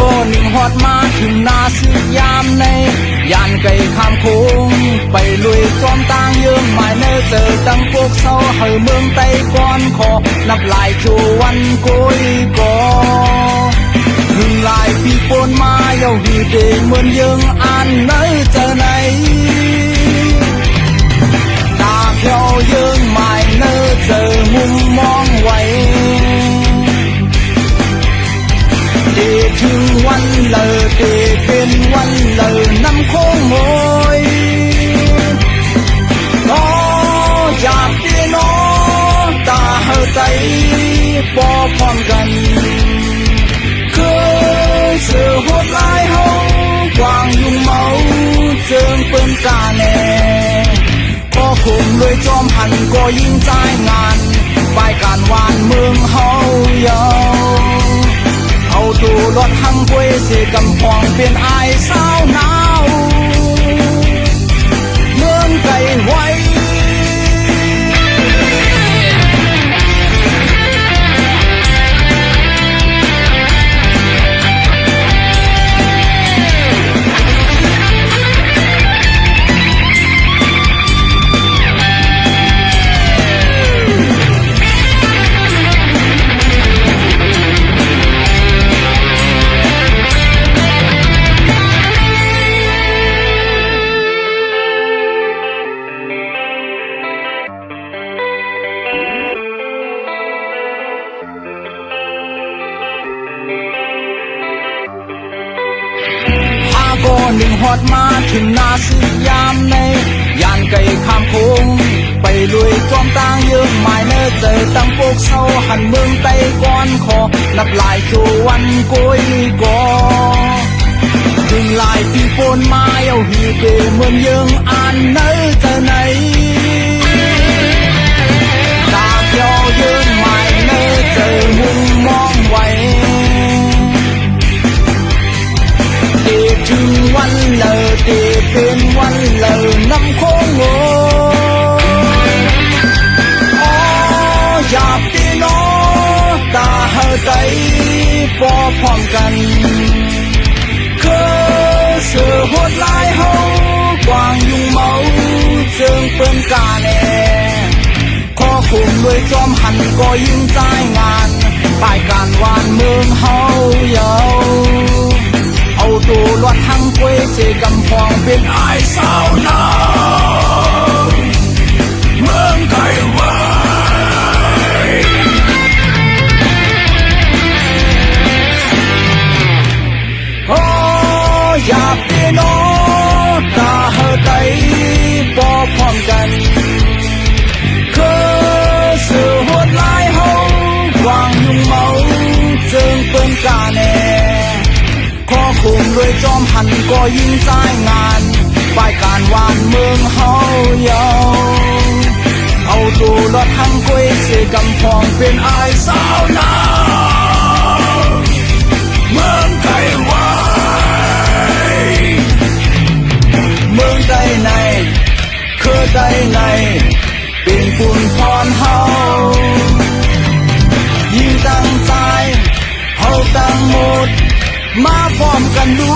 ก็นิ่งหอดมาถึงนาสึกยามในยานไก่ข้ามโค้งไปลุยซ้อมต่างเยื่อหมายเนอเจอตั้งพวกเศร้าเฮเมืองไต้ก่อนขอนับลายจูวันโกยก่อถึงลายปีปนมาเยาหีเดเหมือนยังอันเนอเจอไหนตาเพียวยังหมายเนอเจอมุมมองไว้ถึงวันเลยเป็นวันเลยน้ำโค้งโอยก็อยากพี่น้องตาเฮใจปอพร้อมกันคือเสือโหดลายเฮากวางยุงเมาเจิงเปิ้นกาแน่ก็คุมด้วยจอมหันก็ยิ่งใจงานปลายการวานเมืองเฮาเยาเอาตัวรถหังกวยเสกำพองเป็นไอสาวหนาวเมืองไกลไว้ก็หนึ่งหอดมาถึงนาสึกยามในยานไก่ข้ามโค้งไปลุยจอมต่างเยื่อหมายเนอเจอตั้งพวกเศร้าหันเมืองไต้ก่อนขอนับลายจูวันโกยก่อถึงลายปีปนมาเยาหีเดเหมือนยังอันเนอเจอไหนตาเพียวยังหมายเนอเจอมุมมองไว้ถึงวันเลยเป็นวันเลยน้ำโค้งโอยอ๋ออยากพี่น้องตาเฮใจปอพร้อมกันคือเสือโหดลายเฮากวางยุงเมาเจิงเปิ้นกาแน่ขอคุมด้วยจอมหันก็ยิ่งใจงานปลายการวานเมืองเฮาเยาเอาตัวรถทั้งกวยเสกำพองเป็นไอสาวหนาวเมืองไกลไว้โอ้อยากพี่น้องตาเฮใจปอพร้อมกันคือเสือโหดลายเฮากวางยุงเมาเจิงเปิ้นกาแน่ขอคุมด้วยจอมหันก็ยิ่งใจงานปลายการวานเมืองเฮาเยาเอาตัวรถทั้งกวยเสกำพองเป็นไอสาวหนาวเมืองไกลไว้เมืองใต้ในคือใต้ในเป็นปุ่นพรเฮายิ่งตั้งใจเฮาตั้งหมดมาพร้อมกันดู